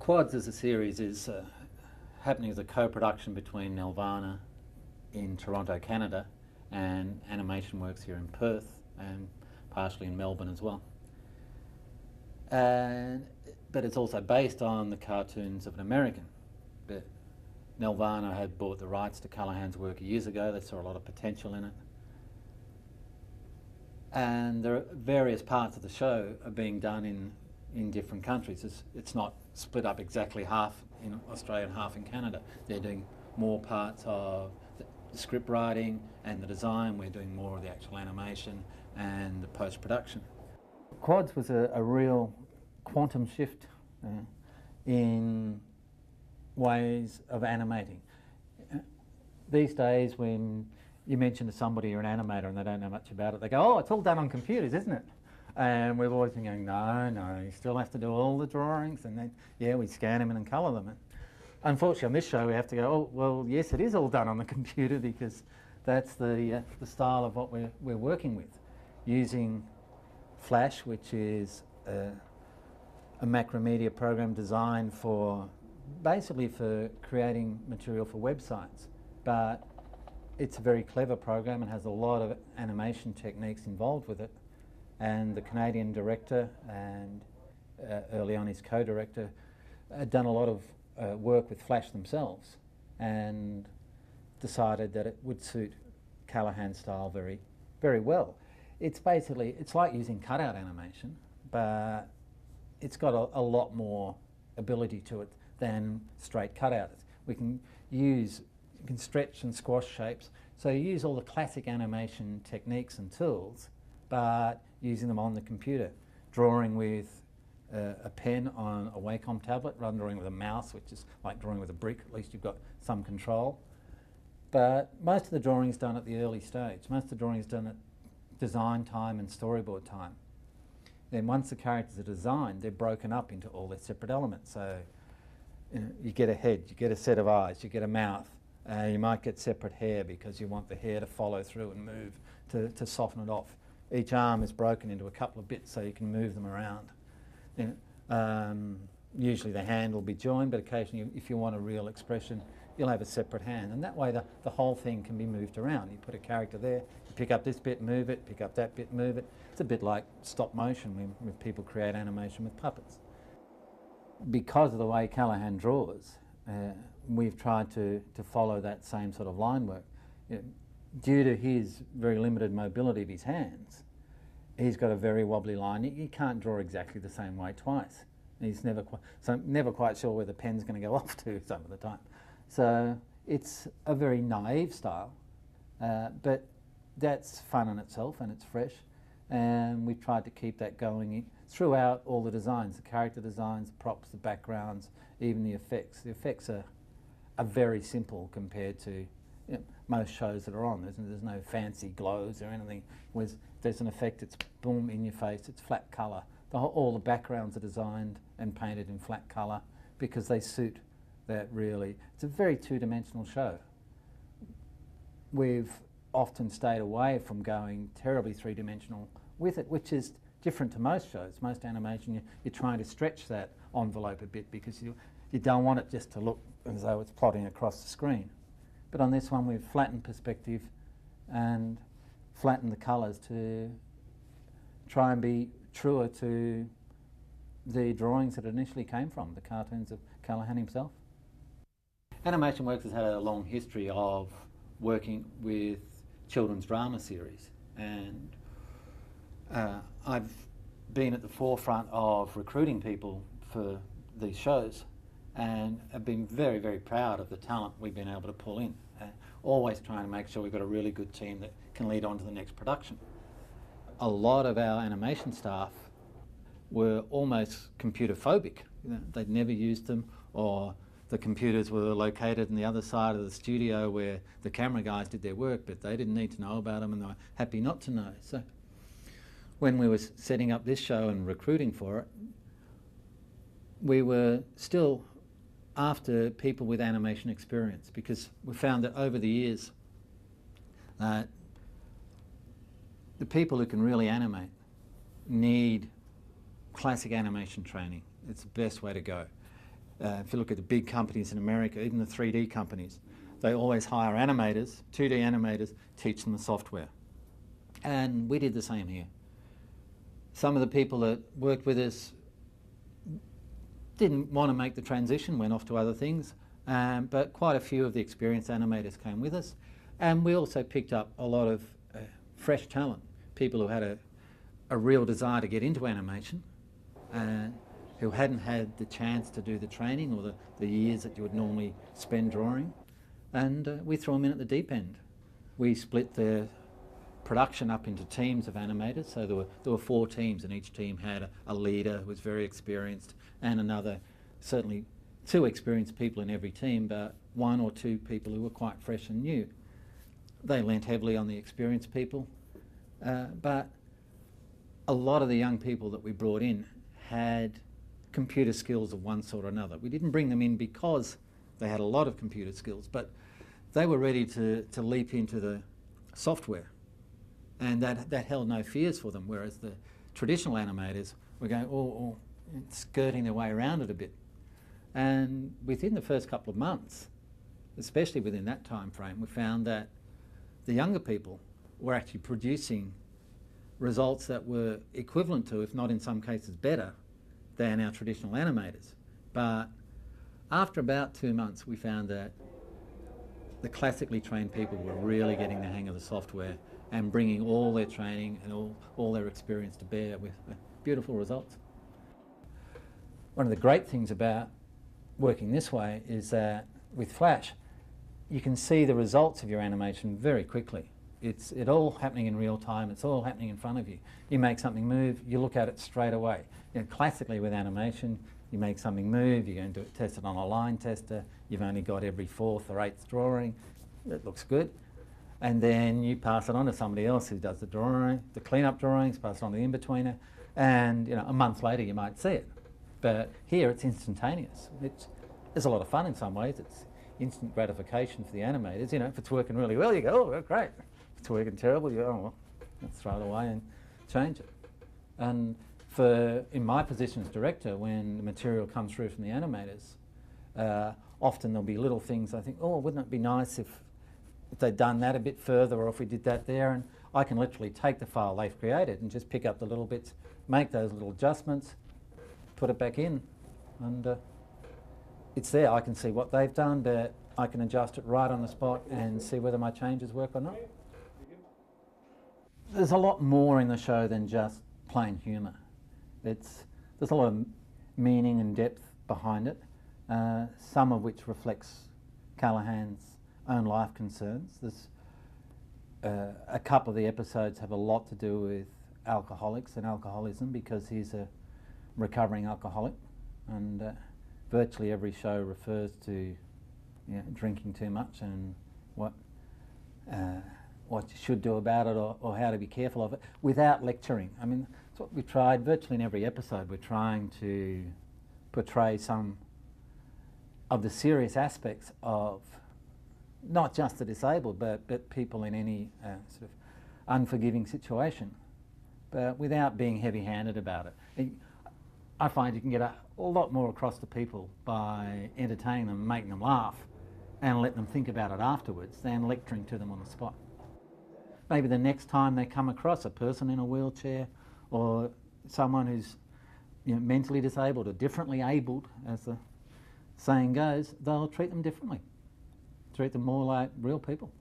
Quads as a series is happening as a co-production between Nelvana in Toronto, Canada, and Animation Works here in Perth, and partially in Melbourne as well. But it's also based on the cartoons of an American. But Nelvana had bought the rights to Callahan's work years ago. They saw a lot of potential in it. And there are various parts of the show are being done in different countries. It's not split up exactly half in Australia and half in Canada. They're doing more parts of the script writing and the design. We're doing more of the actual animation and the post-production. Quads was a real quantum shift in ways of animating. These days, when you mention to somebody you're an animator and they don't know much about it, they go, "Oh, it's all done on computers, isn't it?" And we've always been going, no, you still have to do all the drawings, and then, yeah, we scan them in and colour them. And unfortunately, on this show, we have to go, oh, well, yes, it is all done on the computer, because that's the style of what we're working with, using Flash, which is a macromedia program designed for basically for creating material for websites. But it's a very clever program and has a lot of animation techniques involved with it. And the Canadian director and early on his co-director had done a lot of work with Flash themselves and decided that it would suit Callahan's style very, very well. It's like using cutout animation, but it's got a lot more ability to it than straight cutout. You can stretch and squash shapes, so you use all the classic animation techniques and tools, but using them on the computer, drawing with a pen on a Wacom tablet rather than drawing with a mouse, which is like drawing with a brick. At least you've got some control. But most of the drawing is done at the early stage. Most of the drawing is done at design time and storyboard time. Then once the characters are designed, they're broken up into all their separate elements. So you get a head, you get a set of eyes, you get a mouth. You might get separate hair because you want the hair to follow through and move to soften it off. Each arm is broken into a couple of bits so you can move them around. Usually the hand will be joined, but occasionally if you want a real expression, you'll have a separate hand. And that way the whole thing can be moved around. You put a character there, you pick up this bit, move it, pick up that bit, move it. It's a bit like stop motion when people create animation with puppets. Because of the way Callahan draws, we've tried to follow that same sort of line work. Due to his very limited mobility of his hands, he's got a very wobbly line. You can't draw exactly the same way twice. He's never quite sure where the pen's going to go off to some of the time. So it's a very naive style, but that's fun in itself and it's fresh. And we've tried to keep that going throughout all the designs, the character designs, the props, the backgrounds, even the effects. The effects are very simple compared to most shows that are on. There's no fancy glows or anything. If there's an effect, it's boom in your face, it's flat colour. All the backgrounds are designed and painted in flat colour because they suit that really. It's a very two-dimensional show. We've often stayed away from going terribly three-dimensional with it, which is different to most shows. Most animation, you're trying to stretch that envelope a bit because you don't want it just to look as though it's plotting across the screen. But on this one, we've flattened perspective and flattened the colours to try and be truer to the drawings that initially came from, the cartoons of Callahan himself. Animation Works has had a long history of working with children's drama series, and I've been at the forefront of recruiting people for these shows, and I've been very, very proud of the talent we've been able to pull in. Always trying to make sure we've got a really good team that can lead on to the next production. A lot of our animation staff were almost computer phobic. They'd never used them, or the computers were located on the other side of the studio where the camera guys did their work, but they didn't need to know about them and they were happy not to know. So when we were setting up this show and recruiting for it, we were still after people with animation experience, because we found that over the years that the people who can really animate need classic animation training. It's the best way to go. if you look at the big companies in America, even the 3D companies, they always hire animators, 2D animators, teach them the software. And we did the same here. Some of the people that worked with us didn't want to make the transition, went off to other things, but quite a few of the experienced animators came with us. And we also picked up a lot of fresh talent, people who had a real desire to get into animation, who hadn't had the chance to do the training or the years that you would normally spend drawing. And we threw them in at the deep end. We split the production up into teams of animators, so there were 4 teams, and each team had a leader who was very experienced and another, certainly 2 experienced people in every team, but 1 or 2 people who were quite fresh and new. They lent heavily on the experienced people, but a lot of the young people that we brought in had computer skills of one sort or another. We didn't bring them in because they had a lot of computer skills, but they were ready to leap into the software, and that held no fears for them, whereas the traditional animators were going, skirting their way around it a bit. And within the first couple of months, especially within that time frame, we found that the younger people were actually producing results that were equivalent to, if not in some cases better, than our traditional animators. But after about 2 months, we found that the classically trained people were really getting the hang of the software and bringing all their training and all their experience to bear with beautiful results. One of the great things about working this way is that with Flash, you can see the results of your animation very quickly. It's all happening in real time, it's all happening in front of you. You make something move, you look at it straight away. Classically with animation, you make something move, you're going to test it on a line tester, you've only got every 4th or 8th drawing, it looks good. And then you pass it on to somebody else who does the drawing, the clean-up drawings, pass it on to the in-betweener, and a month later you might see it. But here it's instantaneous. It's a lot of fun in some ways. It's instant gratification for the animators. If it's working really well, you go, oh, great. If it's working terrible, you go, oh, well, let's throw it away and change it. And in my position as director, when the material comes through from the animators, often there'll be little things I think, oh, wouldn't it be nice if they'd done that a bit further, or if we did that there, and I can literally take the file they've created and just pick up the little bits, make those little adjustments, put it back in, and it's there. I can see what they've done, but I can adjust it right on the spot and see whether my changes work or not. There's a lot more in the show than just plain humour. There's a lot of meaning and depth behind it, some of which reflects Callahan's own life concerns. There's a couple of the episodes have a lot to do with alcoholics and alcoholism, because he's a recovering alcoholic, and virtually every show refers to drinking too much and what you should do about it, or how to be careful of it, without lecturing. I mean, that's what we tried virtually in every episode. We're trying to portray some of the serious aspects of not just the disabled, but people in any sort of unforgiving situation, but without being heavy-handed about it. I find you can get a lot more across to people by entertaining them, making them laugh, and let them think about it afterwards than lecturing to them on the spot. Maybe the next time they come across a person in a wheelchair, or someone who's mentally disabled or differently abled, as the saying goes, they'll treat them differently. Treat them more like real people.